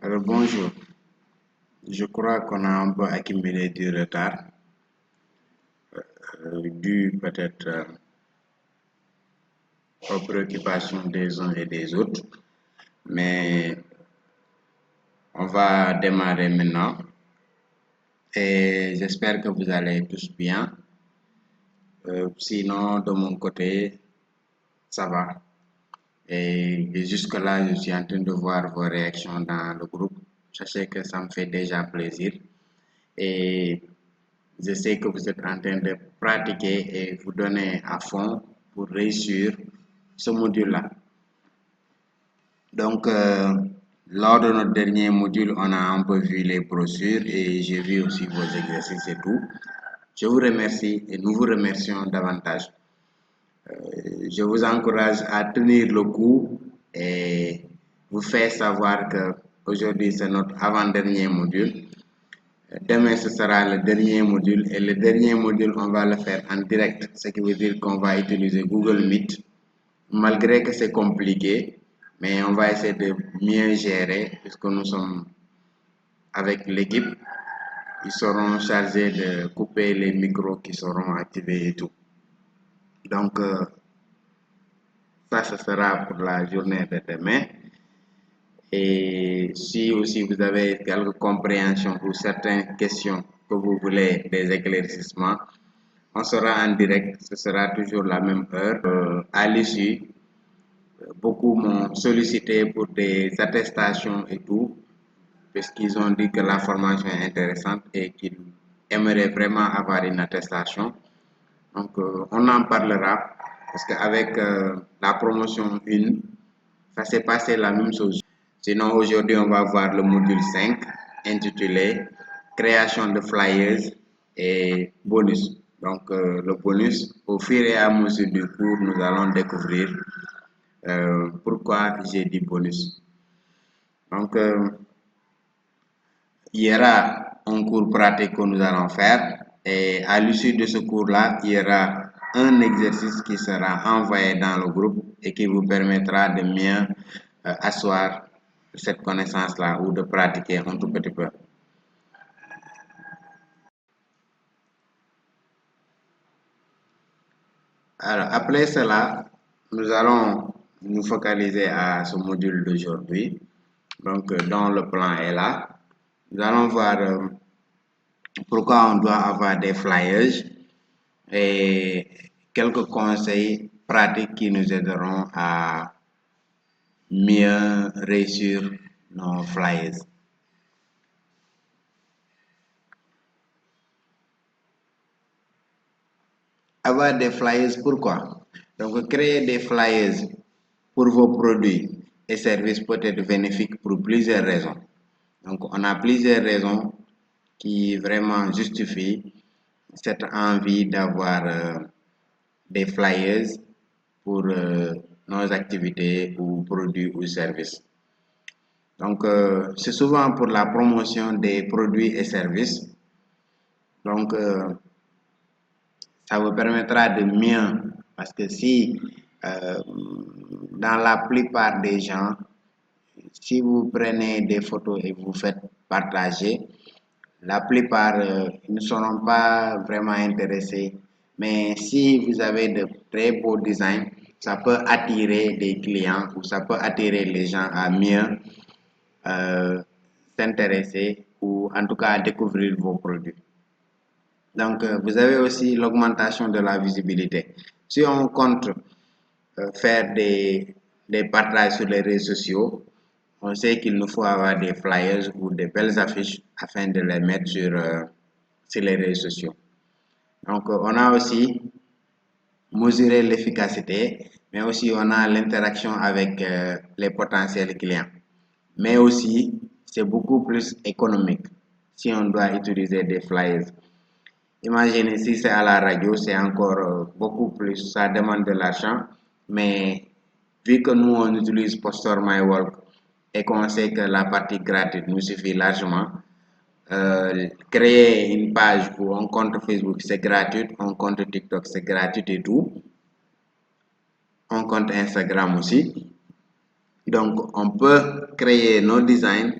Alors bonjour, je crois qu'on a un peu accumulé du retard, dû peut-être aux préoccupations des uns et des autres, mais on va démarrer maintenant et j'espère que vous allez tous bien. Sinon, de mon côté, ça va. Et jusque-là, je suis en train de voir vos réactions dans le groupe. Sachez que ça me fait déjà plaisir. Et je sais que vous êtes en train de pratiquer et vous donner à fond pour réussir ce module-là. Donc, lors de notre dernier module, on a un peu vu les brochures et j'ai vu aussi vos exercices et tout. Je vous remercie et nous vous remercions davantage. Je vous encourage à tenir le coup et vous faire savoir que aujourd'hui c'est notre avant-dernier module. Demain, ce sera le dernier module et le dernier module, on va le faire en direct, ce qui veut dire qu'on va utiliser Google Meet, malgré que c'est compliqué, mais on va essayer de mieux gérer puisque nous sommes avec l'équipe. Ils seront chargés de couper les micros qui seront activés et tout. Donc, ça, ce sera pour la journée de demain. Et si aussi vous avez quelques compréhensions ou certaines questions que vous voulez des éclaircissements, on sera en direct, ce sera toujours la même heure. À l'issue, beaucoup m'ont sollicité pour des attestations et tout, puisqu'ils ont dit que la formation est intéressante et qu'ils aimeraient vraiment avoir une attestation. Donc, on en parlera, parce qu'avec la promotion 1, ça s'est passé la même chose. Sinon, aujourd'hui, on va voir le module 5 intitulé Création de flyers et bonus. Donc, le bonus, au fur et à mesure du cours, nous allons découvrir pourquoi j'ai dit bonus. Donc, il y aura un cours pratique que nous allons faire et à l'issue de ce cours-là, il y aura un exercice qui sera envoyé dans le groupe et qui vous permettra de mieux asseoir cette connaissance-là ou de pratiquer un tout petit peu. Alors, après cela, nous allons nous focaliser à ce module d'aujourd'hui, donc dont le plan est là. Nous allons voir pourquoi on doit avoir des flyers et quelques conseils pratiques qui nous aideront à mieux réussir nos flyers. Avoir des flyers, pourquoi? Donc, créer des flyers pour vos produits et services peut être bénéfique pour plusieurs raisons. Donc, on a plusieurs raisons qui vraiment justifient cette envie d'avoir des flyers pour nos activités ou produits ou services. Donc, c'est souvent pour la promotion des produits et services. Donc, ça vous permettra de mieux, parce que si dans la plupart des gens, si vous prenez des photos et vous faites partager, la plupart ne seront pas vraiment intéressés. Mais si vous avez de très beaux designs, ça peut attirer des clients ou ça peut attirer les gens à mieux s'intéresser ou en tout cas à découvrir vos produits. Donc, vous avez aussi l'augmentation de la visibilité. Si on compte faire des partages sur les réseaux sociaux, on sait qu'il nous faut avoir des flyers ou des belles affiches afin de les mettre sur les réseaux sociaux. Donc, on a aussi mesuré l'efficacité, mais aussi on a l'interaction avec les potentiels clients. Mais aussi, c'est beaucoup plus économique si on doit utiliser des flyers. Imaginez si c'est à la radio, c'est encore beaucoup plus, ça demande de l'argent, mais vu que nous on utilise Poster My Work et qu'on sait que la partie gratuite nous suffit largement, créer une page ou un compte Facebook c'est gratuit, un compte TikTok c'est gratuit et tout, un compte Instagram aussi. Donc on peut créer nos designs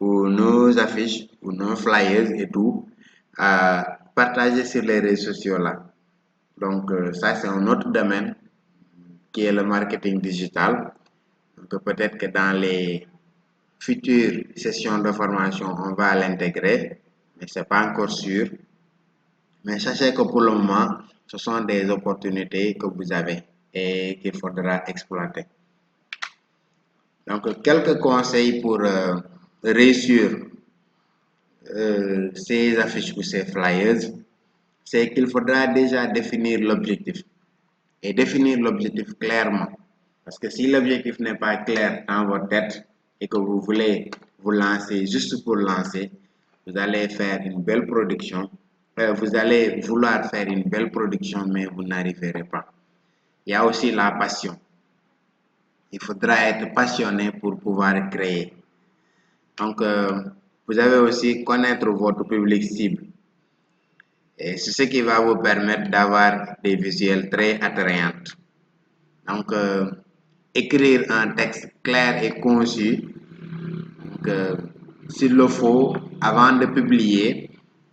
ou nos affiches ou nos flyers et tout partagés sur les réseaux sociaux là. Donc ça c'est un autre domaine qui est le marketing digital. Donc peut-être que dans les futures sessions de formation, on va l'intégrer, mais c'est pas encore sûr. Mais sachez que pour le moment, ce sont des opportunités que vous avez et qu'il faudra exploiter. Donc, quelques conseils pour réussir ces affiches ou ces flyers, c'est qu'il faudra déjà définir l'objectif et définir l'objectif clairement. Parce que si l'objectif n'est pas clair dans votre tête et que vous voulez vous lancer juste pour lancer, vous allez faire une belle production. Vous allez vouloir faire une belle production, mais vous n'arriverez pas. Il y a aussi la passion. Il faudra être passionné pour pouvoir créer. Donc, vous avez aussi connaître votre public cible. Et c'est ce qui va vous permettre d'avoir des visuels très attrayants. Donc, écrire un texte clair et concis, donc, s'il le faut, avant de publier,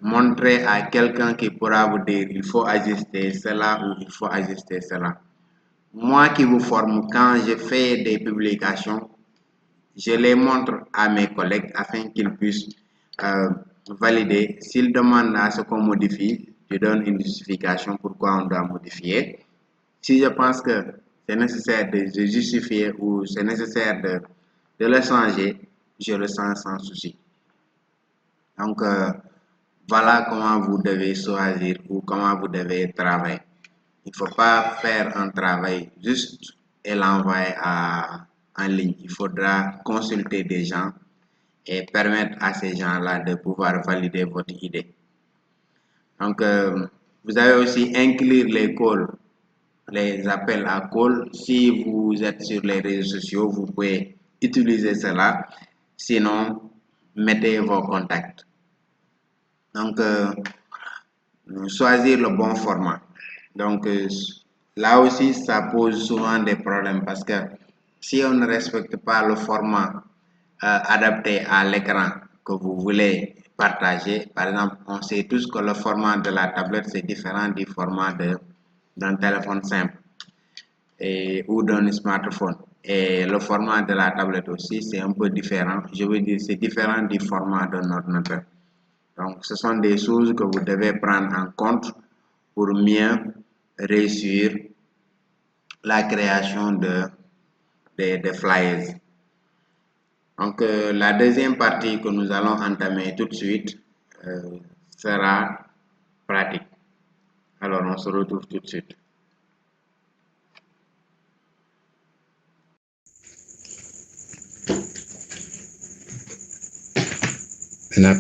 montrer à quelqu'un qui pourra vous dire il faut ajuster cela ou il faut ajuster cela. Moi qui vous forme, quand je fais des publications, je les montre à mes collègues afin qu'ils puissent valider. S'ils demandent à ce qu'on modifie, je donne une justification pourquoi on doit modifier. Si je pense que c'est nécessaire de justifier ou c'est nécessaire de le changer, je le sens sans souci. Donc, voilà comment vous devez choisir ou comment vous devez travailler. Il ne faut pas faire un travail juste et l'envoyer en ligne. Il faudra consulter des gens et permettre à ces gens-là de pouvoir valider votre idée. Donc, vous avez aussi inclure les calls, les appels à call. Si vous êtes sur les réseaux sociaux, vous pouvez utiliser cela. Sinon, mettez vos contacts. Donc, choisir le bon format. Donc, là aussi, ça pose souvent des problèmes parce que si on ne respecte pas le format adapté à l'écran que vous voulez partager, par exemple, on sait tous que le format de la tablette, c'est différent du format d'un téléphone simple ou d'un smartphone. Et le format de la tablette aussi, c'est un peu différent. Je veux dire, c'est différent du format d'un ordinateur. Donc, ce sont des choses que vous devez prendre en compte pour mieux réussir la création de flyers. Donc, la deuxième partie que nous allons entamer tout de suite sera pratique. Alors, on se retrouve tout de suite. Maintenant,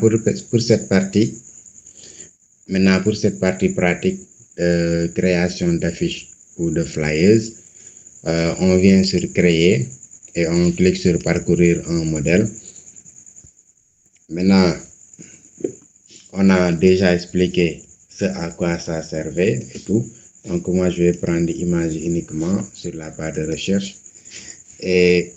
pour cette partie pratique, création d'affiches ou de flyers, on vient sur créer et on clique sur parcourir un modèle. Maintenant, on a déjà expliqué ce à quoi ça servait et tout. Donc, moi, je vais prendre l'image uniquement sur la barre de recherche. Et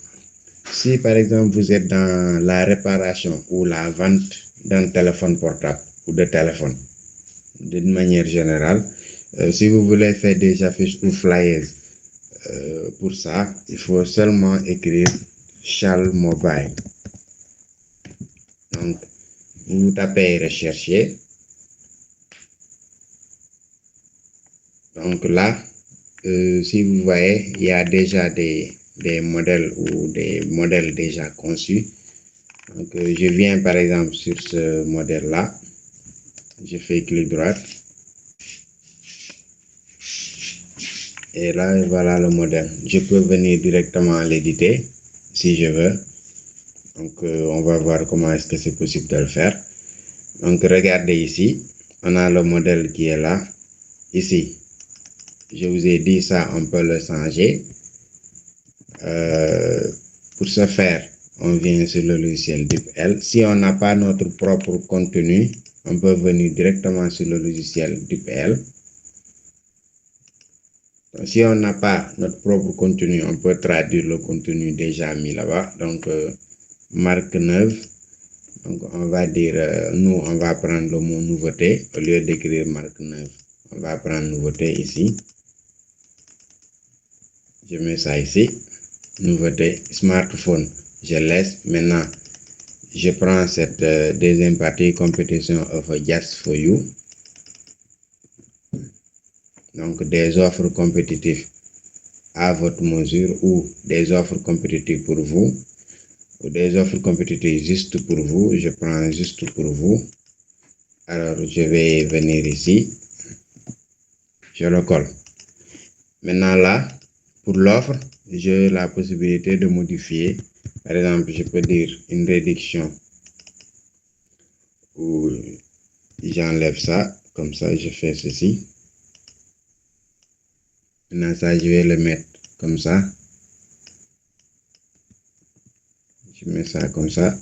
si, par exemple, vous êtes dans la réparation ou la vente d'un téléphone portable ou de téléphone, d'une manière générale, si vous voulez faire des affiches ou flyers, pour ça, il faut seulement écrire Charles Mobile. Donc, vous tapez rechercher. Donc là, si vous voyez, il y a déjà des modèles ou des modèles déjà conçus. Donc, je viens par exemple sur ce modèle-là. Je fais clic droit. Et là, voilà le modèle. Je peux venir directement l'éditer si je veux. Donc, on va voir comment est-ce que c'est possible de le faire. Donc, regardez ici. On a le modèle qui est là. Ici, je vous ai dit ça, on peut le changer. Pour ce faire, on vient sur le logiciel DeepL. Si on n'a pas notre propre contenu, on peut venir directement sur le logiciel DeepL. Si on n'a pas notre propre contenu, on peut traduire le contenu déjà mis là-bas. Donc, marque neuve, Donc, on va dire, nous, on va prendre le mot nouveauté. Au lieu d'écrire marque neuve, on va prendre nouveauté ici. Je mets ça ici. Nouveauté, smartphone. Je laisse. Maintenant, je prends cette deuxième partie, competition of just for you. Donc, des offres compétitives à votre mesure ou des offres compétitives pour vous. Ou des offres compétitives juste pour vous. Je prends juste pour vous. Alors, je vais venir ici. Je le colle. Maintenant là, pour l'offre, j'ai la possibilité de modifier. Par exemple, je peux dire une réduction ou j'enlève ça. Comme ça, je fais ceci. Maintenant, ça, je vais le mettre comme ça. Je mets ça comme ça.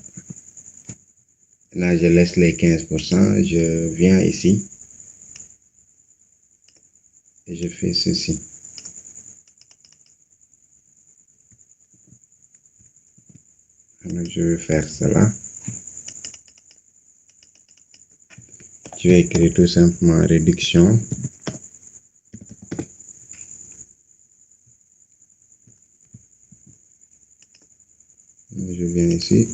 Maintenant, je laisse les 15%. Je viens ici. Et je fais ceci. Alors, je vais faire cela. Je vais écrire tout simplement réduction. Je viens ici.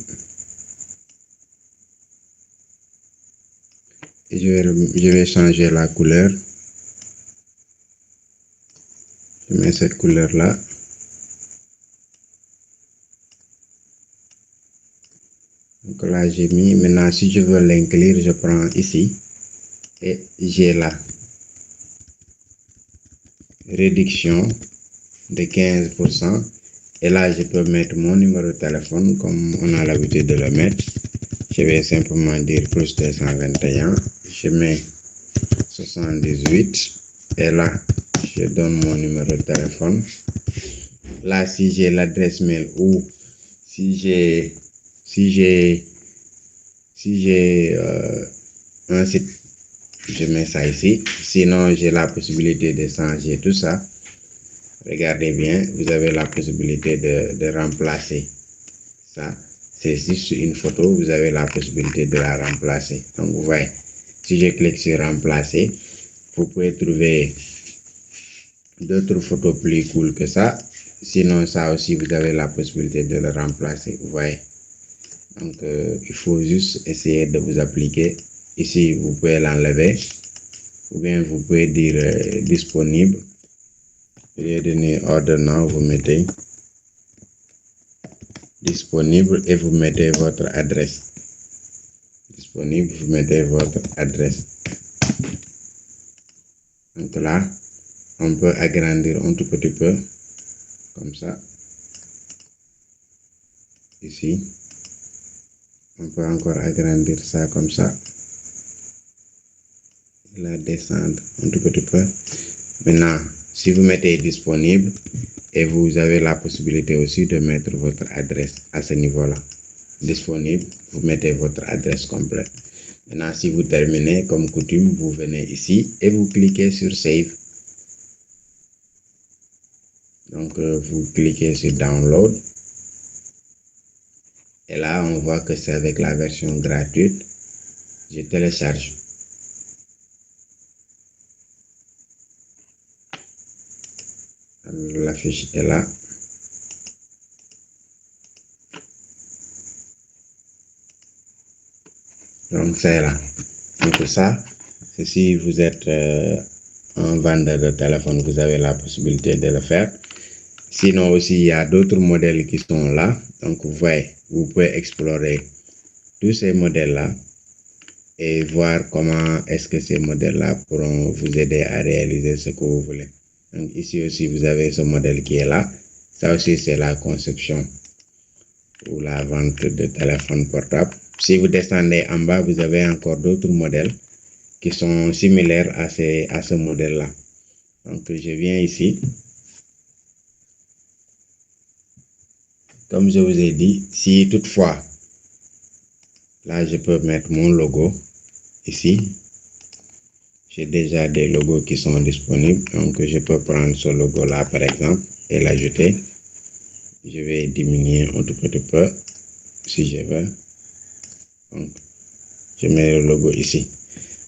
Et je vais changer la couleur. Je mets cette couleur-là. Donc là, j'ai mis. Maintenant, si je veux l'inclure, je prends ici. Et j'ai là. Réduction de 15%. Et là, je peux mettre mon numéro de téléphone comme on a l'habitude de le mettre. Je vais simplement dire plus 221. Je mets 78. Et là, je donne mon numéro de téléphone. Là, si j'ai l'adresse mail ou si j'ai un site, je mets ça ici. Sinon, j'ai la possibilité de changer tout ça. Regardez bien, vous avez la possibilité de remplacer ça. C'est juste une photo, vous avez la possibilité de la remplacer. Donc, vous voyez, si je clique sur remplacer, vous pouvez trouver d'autres photos plus cool que ça. Sinon, ça aussi, vous avez la possibilité de le remplacer. Vous voyez. Donc, il faut juste essayer de vous appliquer. Ici, vous pouvez l'enlever. Ou bien, vous pouvez dire disponible. Au lieu de dire order now, vous mettez disponible et vous mettez votre adresse. Disponible, vous mettez votre adresse. Donc là, on peut agrandir un tout petit peu. Comme ça. Ici. On peut encore agrandir ça comme ça. La descendre un tout petit peu. Maintenant, si vous mettez disponible et vous avez la possibilité aussi de mettre votre adresse à ce niveau-là. Disponible, vous mettez votre adresse complète. Maintenant, si vous terminez, comme coutume, vous venez ici et vous cliquez sur Save. Donc, vous cliquez sur Download. Et là, on voit que c'est avec la version gratuite. Je télécharge. La fiche est là. Donc, c'est là. Donc, ça, c'est si vous êtes un vendeur de téléphone, vous avez la possibilité de le faire. Sinon aussi, il y a d'autres modèles qui sont là. Donc, vous voyez, vous pouvez explorer tous ces modèles-là et voir comment est-ce que ces modèles-là pourront vous aider à réaliser ce que vous voulez. Donc, ici aussi, vous avez ce modèle qui est là. Ça aussi, c'est la conception ou la vente de téléphones portables. Si vous descendez en bas, vous avez encore d'autres modèles qui sont similaires à ce modèle-là. Donc, je viens ici. Comme je vous ai dit, si toutefois, là, je peux mettre mon logo ici. J'ai déjà des logos qui sont disponibles. Donc, je peux prendre ce logo-là, par exemple, et l'ajouter. Je vais diminuer un tout petit peu, si je veux. Donc, je mets le logo ici.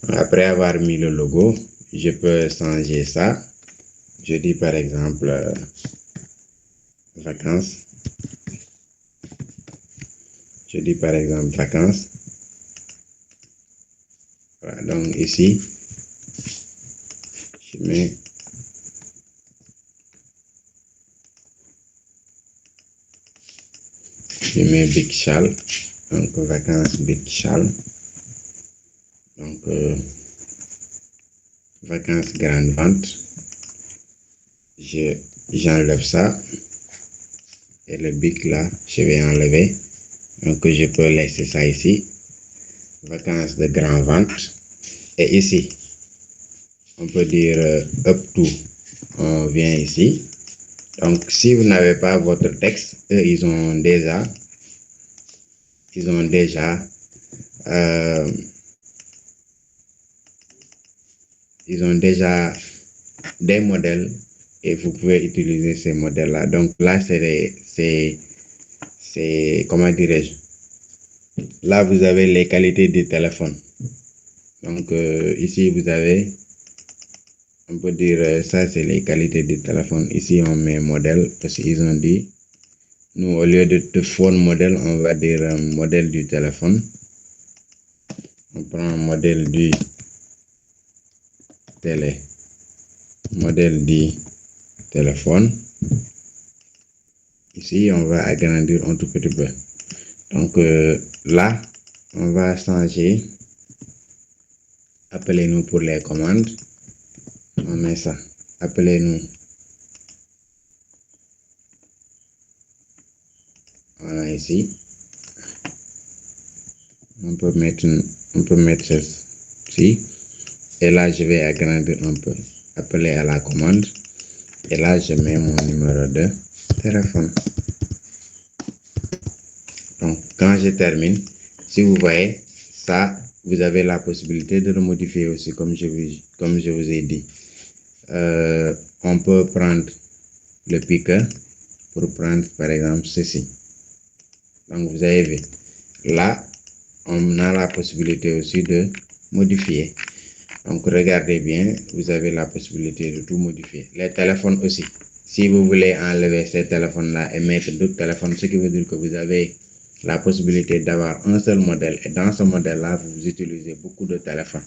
Après avoir mis le logo, je peux changer ça. Je dis par exemple vacances. Je dis par exemple vacances. Voilà, donc ici, je mets Big Chal. Donc vacances Big Chal. Donc vacances grande vente. J'enlève ça. Et le Big là, je vais enlever. Donc je peux laisser ça ici. Vacances de grande vente. Et ici, on peut dire up to. On vient ici. Donc si vous n'avez pas votre texte, eux, ils ont déjà des modèles et vous pouvez utiliser ces modèles là. Donc là c'est comment dirais-je, là vous avez les qualités du téléphone. Donc ici vous avez, on peut dire ça c'est les qualités du téléphone. Ici on met modèle parce qu'ils ont dit, nous au lieu de phone modèle on va dire modèle du téléphone. On prend un modèle du téléphone. Ici, on va agrandir un tout petit peu. Donc là, on va changer. Appelez-nous pour les commandes. On met ça. Appelez-nous. Voilà ici. On peut mettre ici. Et là, je vais agrandir un peu. Appeler à la commande. Et là, je mets mon numéro de téléphone. Donc, quand je termine, si vous voyez, ça, vous avez la possibilité de le modifier aussi, comme je vous ai dit. On peut prendre le piqueur pour prendre, par exemple, ceci. Donc, vous avez vu. Là, on a la possibilité aussi de modifier. Donc, regardez bien, vous avez la possibilité de tout modifier. Les téléphones aussi. Si vous voulez enlever ces téléphones-là et mettre d'autres téléphones, ce qui veut dire que vous avez la possibilité d'avoir un seul modèle. Et dans ce modèle-là, vous utilisez beaucoup de téléphones.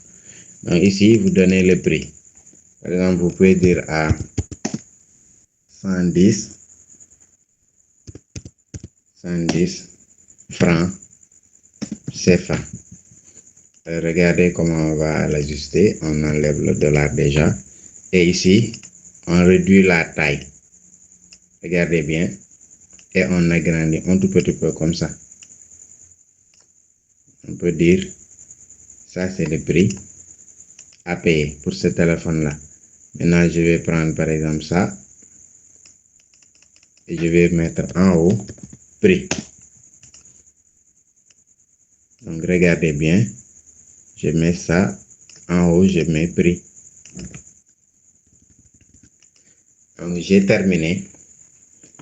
Donc, ici, vous donnez le prix. Par exemple, vous pouvez dire à 110 francs CFA. Regardez comment on va l'ajuster. On enlève le dollar déjà. Et ici, on réduit la taille. Regardez bien. Et on agrandit un tout petit peu comme ça. On peut dire, ça c'est le prix à payer pour ce téléphone-là. Maintenant, je vais prendre par exemple ça. Et je vais mettre en haut, prix. Donc, regardez bien. Je mets ça. En haut, je mets prix. Donc, j'ai terminé.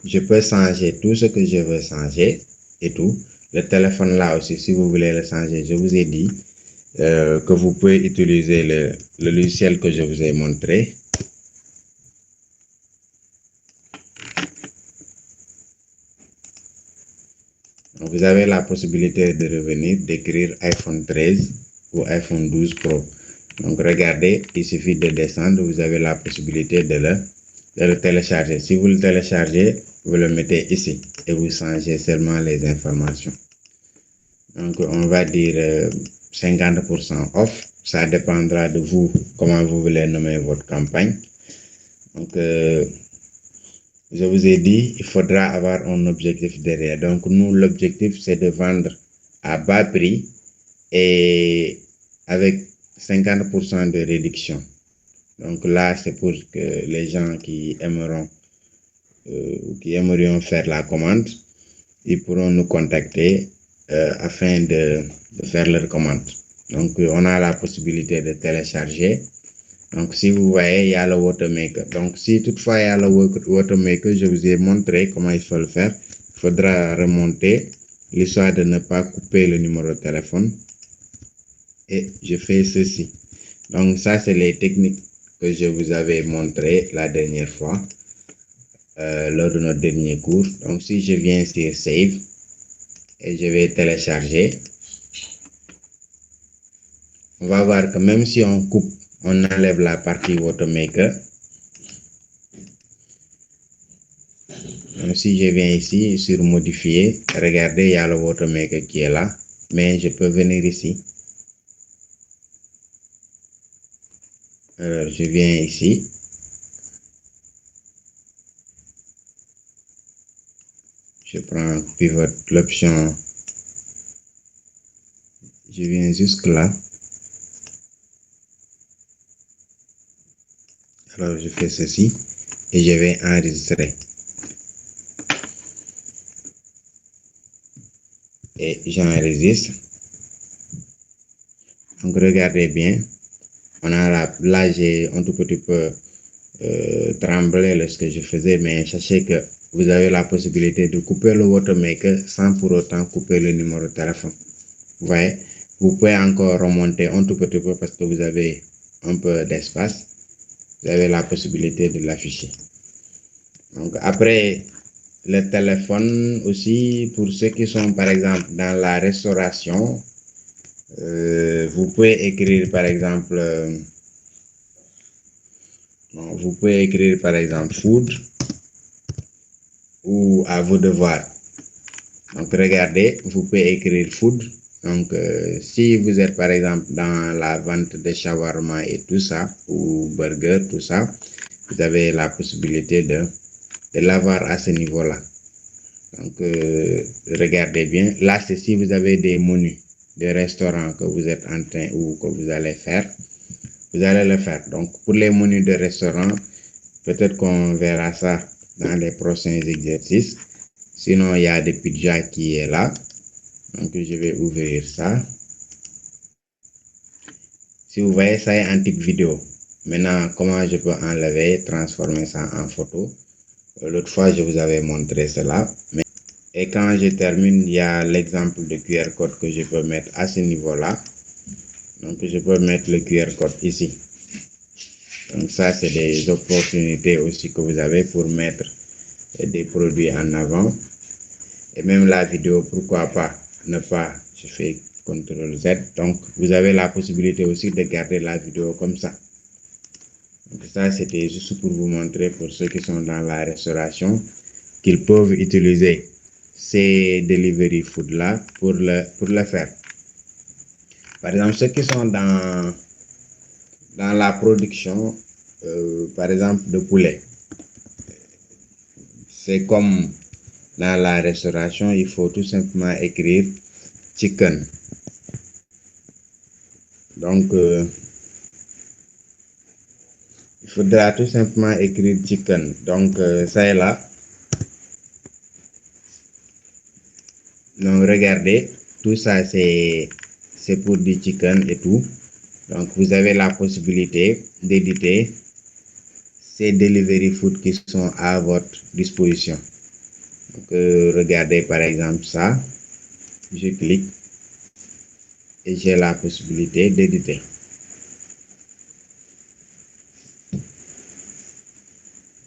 Je peux changer tout ce que je veux changer et tout. Le téléphone là aussi, si vous voulez le changer, je vous ai dit que vous pouvez utiliser le logiciel que je vous ai montré. Donc, vous avez la possibilité de revenir, d'écrire iPhone 13 ou iPhone 12 Pro. Donc, regardez, il suffit de descendre, vous avez la possibilité de le télécharger. Si vous le téléchargez, vous le mettez ici et vous changez seulement les informations. Donc, on va dire 50% off. Ça dépendra de vous, comment vous voulez nommer votre campagne. Donc, je vous ai dit, il faudra avoir un objectif derrière. Donc, nous, l'objectif, c'est de vendre à bas prix et avec 50% de réduction. Donc là, c'est pour que les gens qui aimerions faire la commande, ils pourront nous contacter afin de faire leur commande. Donc, on a la possibilité de télécharger. Donc, si vous voyez, il y a le Watermaker. Donc, si toutefois il y a le Watermaker, je vous ai montré comment il faut le faire. Il faudra remonter l'histoire de ne pas couper le numéro de téléphone. Et je fais ceci. Donc ça, c'est les techniques que je vous avais montré la dernière fois lors de notre dernier cours. Donc si je viens sur Save et je vais télécharger, on va voir que même si on coupe, on enlève la partie WaterMaker. Donc si je viens ici sur modifier, regardez, il y a le WaterMaker qui est là, mais je peux venir ici. Alors je viens ici. Je prends pivot, l'option, je viens jusque là. Alors je fais ceci et je vais enregistrer. Et j'enregistre. Donc regardez bien. On a là j'ai un tout petit peu tremblé lorsque je faisais, mais sachez que vous avez la possibilité de couper le WaterMaker sans pour autant couper le numéro de téléphone. Vous voyez, vous pouvez encore remonter un tout petit peu parce que vous avez un peu d'espace. Vous avez la possibilité de l'afficher. Donc après, le téléphone aussi, pour ceux qui sont par exemple dans la restauration, vous pouvez écrire par exemple food ou à vous de voir. Donc regardez, vous pouvez écrire food. Donc si vous êtes par exemple dans la vente de shawarma et tout ça, ou burger, tout ça, vous avez la possibilité de l'avoir à ce niveau-là. Donc regardez bien, là c'est si vous avez des menus de restaurants que vous êtes en train ou que vous allez faire, vous allez le faire. Donc pour les menus de restaurant, peut-être qu'on verra ça dans les prochains exercices. Sinon il y a des pizzas qui est là. Donc je vais ouvrir ça. Si vous voyez, ça est en type vidéo. Maintenant, comment je peux enlever, transformer ça en photo? L'autre fois, je vous avais montré cela. Et quand je termine, il y a l'exemple de QR code que je peux mettre à ce niveau-là. Donc, je peux mettre le QR code ici. Donc, ça, c'est des opportunités aussi que vous avez pour mettre des produits en avant. Et même la vidéo, pourquoi pas ne pas, je fais CTRL Z. Donc, vous avez la possibilité aussi de garder la vidéo comme ça. Donc, ça, c'était juste pour vous montrer pour ceux qui sont dans la restauration qu'ils peuvent utiliser ces delivery food là pour le faire. Par exemple, ceux qui sont dans la production, par exemple, de poulet, c'est comme dans la restauration, il faut tout simplement écrire chicken. Donc, il faudra tout simplement écrire chicken. Donc, ça est là. Donc, regardez, tout ça, c'est pour du chicken et tout. Donc, vous avez la possibilité d'éditer ces delivery food qui sont à votre disposition. Donc, regardez par exemple ça. Je clique et j'ai la possibilité d'éditer.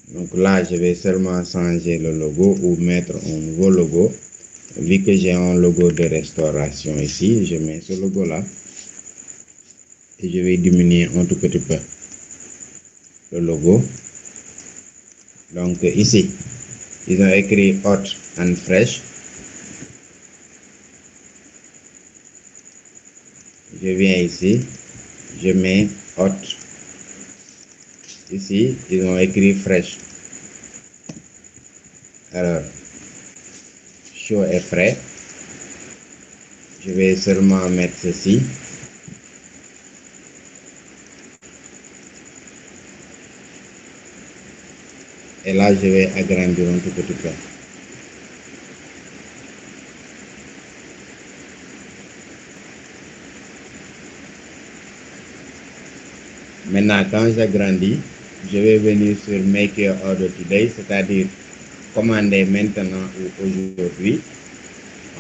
Donc là, je vais seulement changer le logo ou mettre un nouveau logo. Vu que j'ai un logo de restauration ici, je mets ce logo-là. Et je vais diminuer un tout petit peu le logo. Donc ici, ils ont écrit hot and fresh. Je viens ici, je mets hot. Ici, ils ont écrit fresh. Alors, chaud et frais. Je vais seulement mettre ceci. Et là, je vais agrandir un tout petit peu. Maintenant, quand j'agrandis, je vais venir sur Make Your Order Today, c'est-à-dire commander maintenant ou aujourd'hui.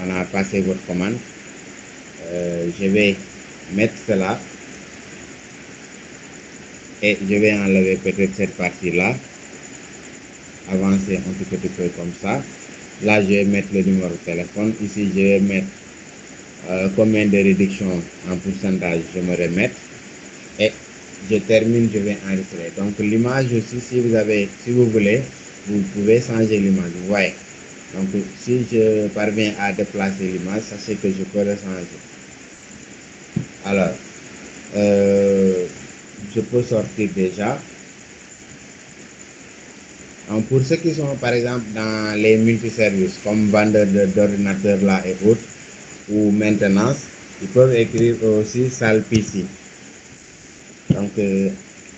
on a passé votre commande. Je vais mettre cela et je vais enlever peut-être cette partie-là, avancer un petit peu comme ça. Là, je vais mettre le numéro de téléphone. Ici, je vais mettre combien de réduction en pourcentage je me remets et je termine, je vais enregistrer. Donc l'image aussi, si vous voulez, vous pouvez changer l'image. Vous voyez. Donc si je parviens à déplacer l'image, sachez que je peux le changer. Alors, je peux sortir déjà. Donc, pour ceux qui sont par exemple dans les multiservices comme vendeur d'ordinateurs là et autres, ou maintenance, ils peuvent écrire aussi salle PC. Donc,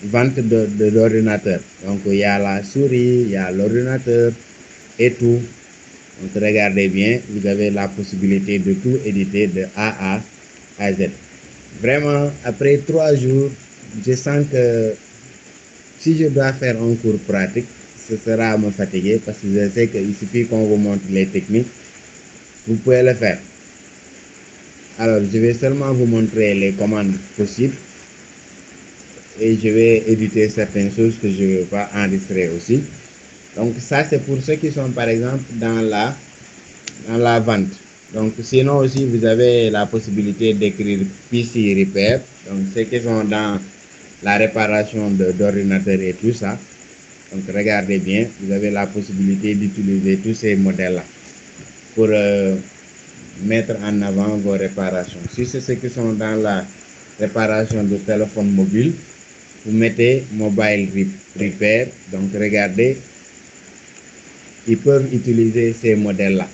vente d'ordinateur. Donc, il y a la souris, il y a l'ordinateur et tout. Donc, regardez bien, vous avez la possibilité de tout éditer de A à Z. Vraiment, après 3 jours, je sens que si je dois faire un cours pratique, ce sera à me fatiguer parce que je sais qu'il suffit qu'on vous montre les techniques, vous pouvez le faire. Alors, je vais seulement vous montrer les commandes possibles et je vais éditer certaines choses que je ne vais pas enregistrer aussi. Donc, ça, c'est pour ceux qui sont, par exemple, dans la vente. Donc, sinon aussi, vous avez la possibilité d'écrire PC Repair. Donc, ceux qui sont dans la réparation d'ordinateurs et tout ça. Donc, regardez bien, vous avez la possibilité d'utiliser tous ces modèles-là pour mettre en avant vos réparations. Si c'est ceux qui sont dans la réparation de téléphone mobile, vous mettez mobile repair. Donc regardez, ils peuvent utiliser ces modèles-là.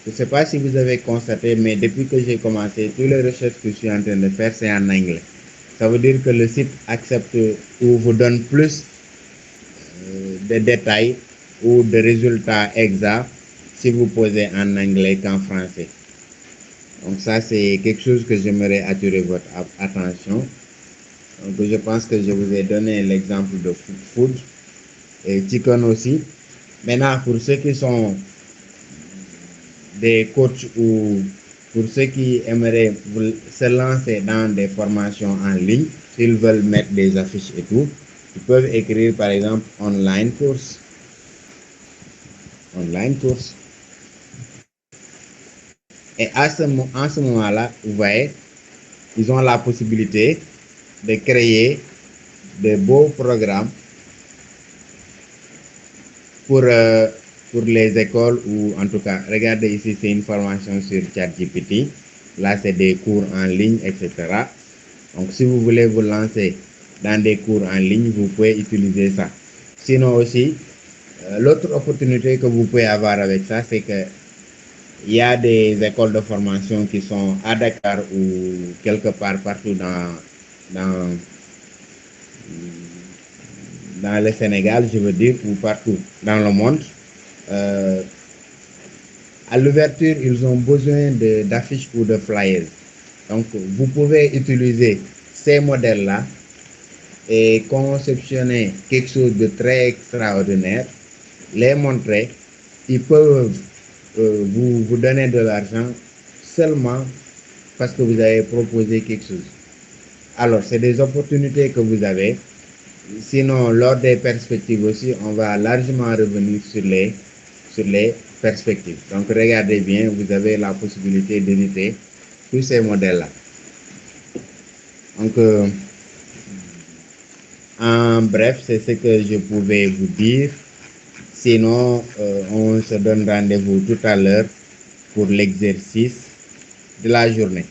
Je ne sais pas si vous avez constaté, mais depuis que j'ai commencé, toutes les recherches que je suis en train de faire, c'est en anglais. Ça veut dire que le site accepte ou vous donne plus de détails ou de résultats exacts si vous posez en anglais qu'en français. Donc ça, c'est quelque chose que j'aimerais attirer votre attention. Donc je pense que je vous ai donné l'exemple de food et chicken aussi. Maintenant, pour ceux qui sont des coachs ou pour ceux qui aimeraient se lancer dans des formations en ligne, s'ils veulent mettre des affiches et tout, ils peuvent écrire par exemple online course. Online course. Et en ce moment-là, vous voyez, ils ont la possibilité de créer de beaux programmes pour les écoles ou en tout cas, regardez ici, c'est une formation sur ChatGPT. Là, c'est des cours en ligne, etc. Donc, si vous voulez vous lancer dans des cours en ligne, vous pouvez utiliser ça. Sinon aussi, l'autre opportunité que vous pouvez avoir avec ça, c'est que il y a des écoles de formation qui sont à Dakar ou quelque part partout dans le Sénégal, je veux dire, ou partout dans le monde. À l'ouverture, ils ont besoin d'affiches ou de flyers. Donc, vous pouvez utiliser ces modèles-là et conceptionner quelque chose de très extraordinaire, les montrer. Ils peuvent vous donner de l'argent seulement parce que vous avez proposé quelque chose. Alors, c'est des opportunités que vous avez. Sinon, lors des perspectives aussi, on va largement revenir sur les perspectives. Donc, regardez bien, vous avez la possibilité d'éditer tous ces modèles-là. Donc, en bref, c'est ce que je pouvais vous dire. Sinon, on se donne rendez-vous tout à l'heure pour l'exercice de la journée.